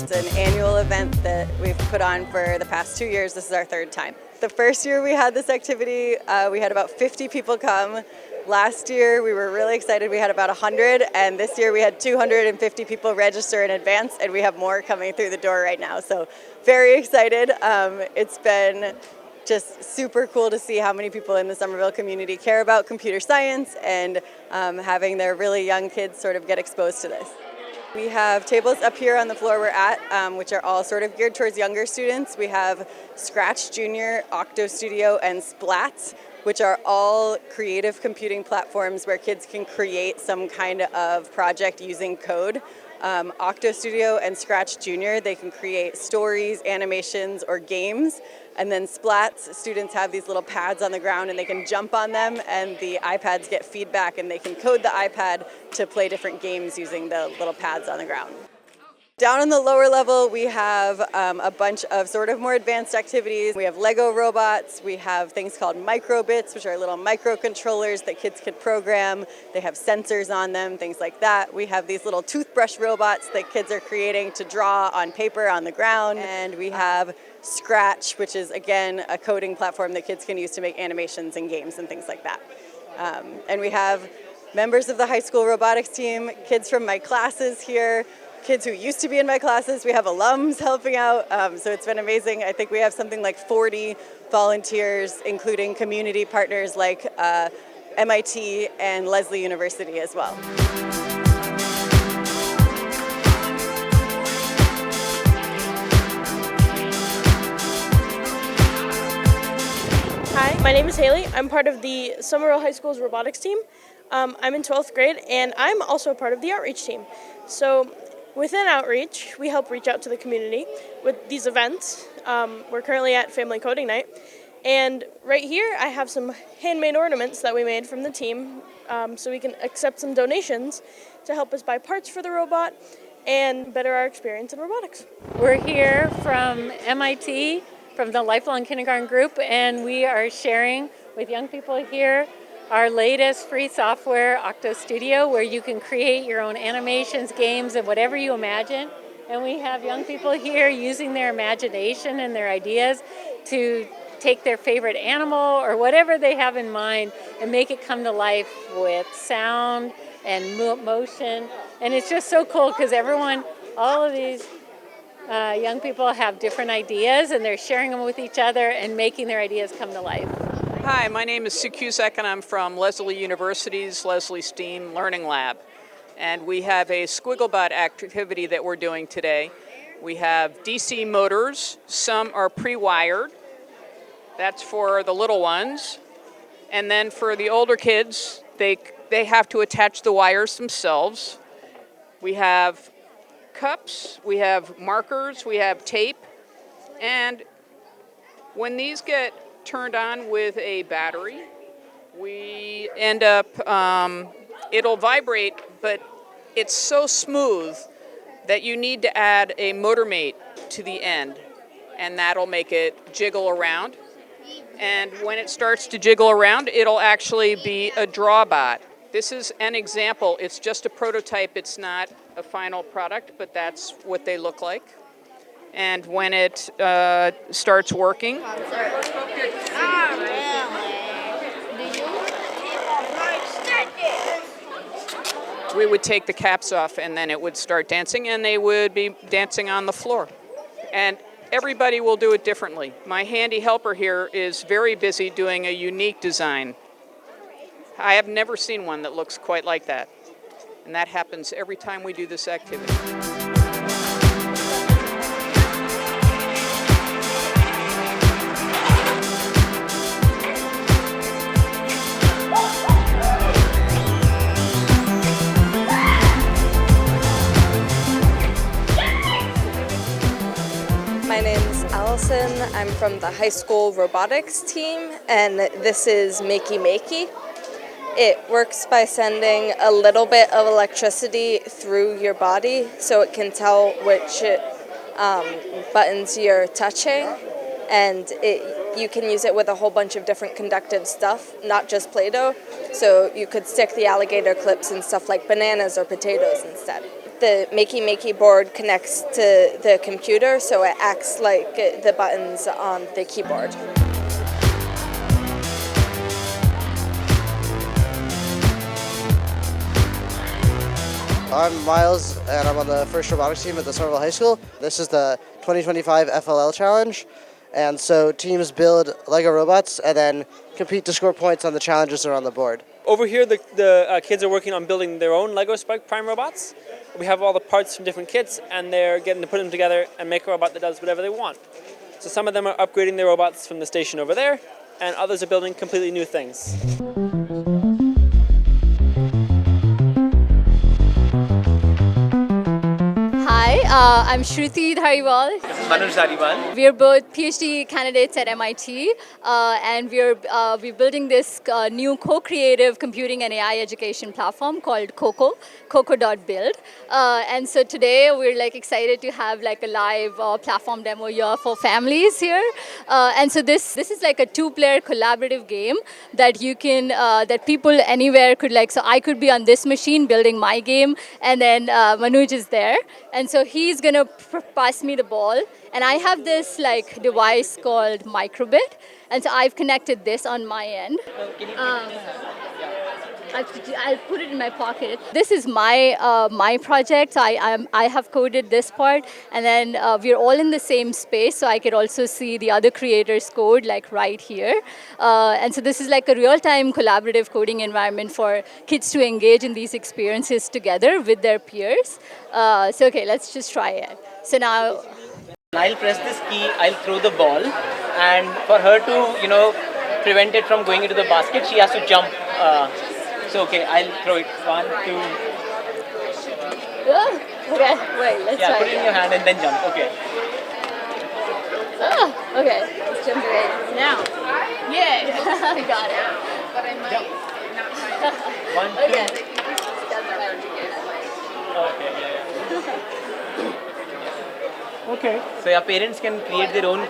It's an annual event that we've put on for the past 2 years. This is our third time. The first year we had this activity, we had about 50 people come. Last year we were really excited, we had about 100, and this year we had 250 people register in advance, and we have more coming through the door right now. So very excited. It's been just super cool to see how many people in the Somerville community care about computer science and having their really young kids sort of get exposed to this. We have tables up here on the floor we're at, which are all sort of geared towards younger students. We have Scratch Junior, Octo Studio, and Splats, which are all creative computing platforms where kids can create some kind of project using code. Octo Studio and Scratch Junior, they can create stories, animations, or games. And then Splats, students have these little pads on the ground and they can jump on them, and the iPads get feedback and they can code the iPad to play different games using the little pads on the ground. Down on the lower level, we have a bunch of sort of more advanced activities. We have Lego robots, we have things called microbits, which are little microcontrollers that kids can program. They have sensors on them, things like that. We have these little toothbrush robots that kids are creating to draw on paper on the ground. And we have Scratch, which is, again, a coding platform that kids can use to make animations and games and things like that. And we have members of the high school robotics team, kids from my classes here, kids who used to be in my classes. We have alums helping out, so it's been amazing. I think we have something like 40 volunteers, including community partners like MIT and Lesley University as well. Hi, my name is Haley. I'm part of the Somerville High School's robotics team. I'm in 12th grade, and I'm also a part of the outreach team. So within outreach, we help reach out to the community with these events. We're currently at Family Coding Night, and right here I have some handmade ornaments that we made from the team, so we can accept some donations to help us buy parts for the robot and better our experience in robotics. We're here from MIT, from the Lifelong Kindergarten Group, and we are sharing with young people here our latest free software, Octo Studio, where you can create your own animations, games, and whatever you imagine. And we have young people here using their imagination and their ideas to take their favorite animal or whatever they have in mind and make it come to life with sound and motion. And it's just so cool because all of these young people have different ideas, and they're sharing them with each other and making their ideas come to life. Hi, my name is Sue Cusack, and I'm from Lesley University's Leslie Steen Learning Lab. And we have a Squigglebot activity that we're doing today. We have DC motors. Some are pre-wired. That's for the little ones. And then for the older kids, they have to attach the wires themselves. We have cups, we have markers, we have tape. And when these get turned on with a battery, we end up, it'll vibrate, but it's so smooth that you need to add a motor mate to the end, and that'll make it jiggle around. And when it starts to jiggle around, it'll actually be a drawbot. This is an example. It's just a prototype. It's not a final product, but that's what they look like. And when it starts working, we would take the caps off, and then it would start dancing, and they would be dancing on the floor. And everybody will do it differently. My handy helper here is very busy doing a unique design. I have never seen one that looks quite like that. And that happens every time we do this activity. My name's Allison. I'm from the high school robotics team, and this is Makey Makey. It works by sending a little bit of electricity through your body so it can tell which buttons you're touching, and you can use it with a whole bunch of different conductive stuff, not just Play-Doh. So you could stick the alligator clips in stuff like bananas or potatoes instead. the Makey board connects to the computer, so it acts like the buttons on the keyboard. I'm Miles, and I'm on the first robotics team at the Somerville High School. This is the 2025 FLL Challenge, and so teams build Lego robots and then compete to score points on the challenges that are on the board. Over here, the kids are working on building their own Lego Spike Prime robots. We have all the parts from different kits, and they're getting to put them together and make a robot that does whatever they want. So some of them are upgrading their robots from the station over there, and others are building completely new things. Hi, I'm Shruti Dhariwal. This is Manoj Dhariwal. We are both PhD candidates at MIT, and we're building this new co-creative computing and AI education platform called Coco.build. And so today we're excited to have a live platform demo here for families here. And so this is a two-player collaborative game that you can that people anywhere could So I could be on this machine building my game, and then Manoj is there. And so he's going to pass me the ball. And I have this device called Microbit. And so I've connected this on my end. I'll put it in my pocket. This is my project. I have coded this part, and then we're all in the same space, so I could also see the other creators' code right here. And so this is a real-time collaborative coding environment for kids to engage in these experiences together with their peers. So okay, let's just try it. So now I'll press this key, I'll throw the ball, and for her to, prevent it from going into the basket, she has to jump. So okay, I'll throw it. 1, 2. Okay, wait, let's try. Yeah, put it in your hand and then jump. Okay. Okay, let's jump away. Now. Yay! I got it. But I might not find it. 1, 2. Okay. Okay, yeah. Okay. So your parents can create their own.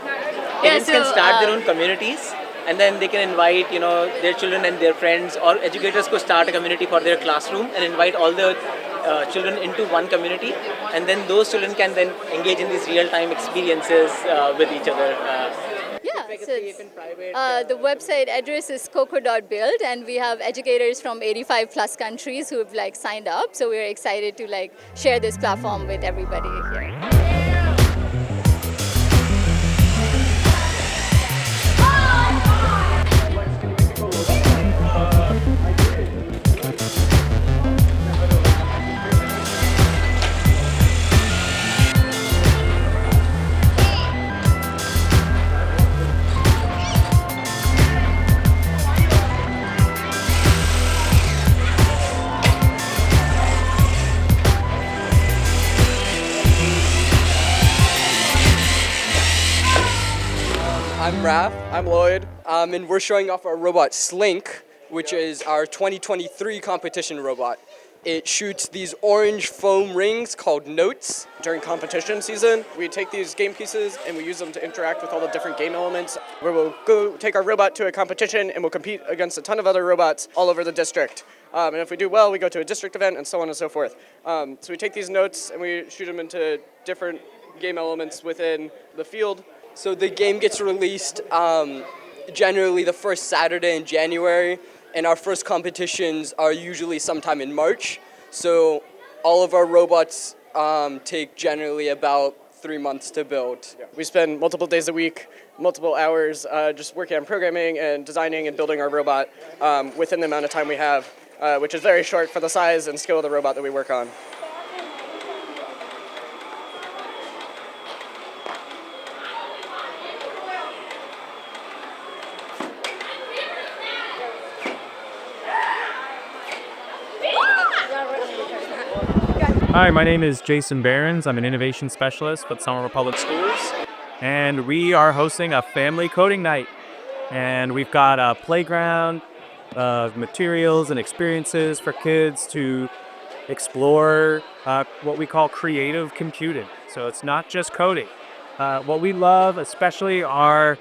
Parents can start their own communities. And then they can invite, their children and their friends, or educators could start a community for their classroom and invite all the children into one community. And then those children can then engage in these real-time experiences with each other. The website address is coco.build, and we have educators from 85 plus countries who have signed up. So we're excited to share this platform with everybody here. I'm Raph, I'm Lloyd, and we're showing off our robot Slink, which is our 2023 competition robot. It shoots these orange foam rings called notes. During competition season, we take these game pieces and we use them to interact with all the different game elements. Where we'll go take our robot to a competition and we'll compete against a ton of other robots all over the district. And if we do well, we go to a district event and so on and so forth. So we take these notes and we shoot them into different game elements within the field. So the game gets released generally the first Saturday in January, and our first competitions are usually sometime in March. So all of our robots take generally about 3 months to build. Yeah. We spend multiple days a week, multiple hours just working on programming and designing and building our robot within the amount of time we have, which is very short for the size and skill of the robot that we work on. Hi, my name is Jason Behrens. I'm an innovation specialist with Somerville Public Schools, and we are hosting a family coding night. And we've got a playground of materials and experiences for kids to explore what we call creative computing. So it's not just coding. What we love especially are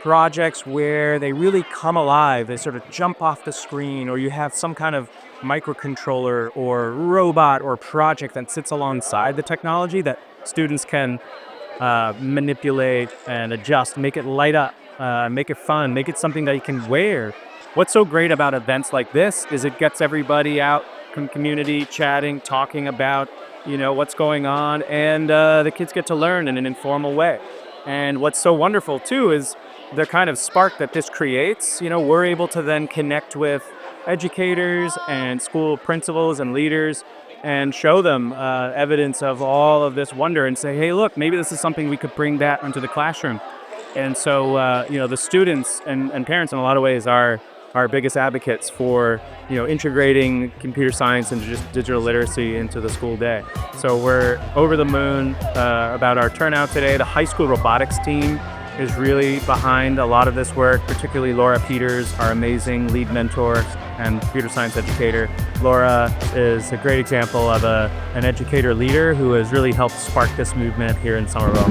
projects where they really come alive. They sort of jump off the screen, or you have some kind of microcontroller or robot or project that sits alongside the technology that students can manipulate and adjust, make it light up, make it fun, make it something that you can wear. What's so great about events like this is it gets everybody out, community chatting, talking about, what's going on, and the kids get to learn in an informal way. And what's so wonderful too is the kind of spark that this creates. We're able to then connect with educators and school principals and leaders and show them evidence of all of this wonder and say, hey, look, maybe this is something we could bring that into the classroom. And so, the students and parents in a lot of ways are our biggest advocates for, integrating computer science and just digital literacy into the school day. So we're over the moon about our turnout today. The high school robotics team is really behind a lot of this work, particularly Laura Peters, our amazing lead mentor and computer science educator. Laura is a great example of an educator leader who has really helped spark this movement here in Somerville.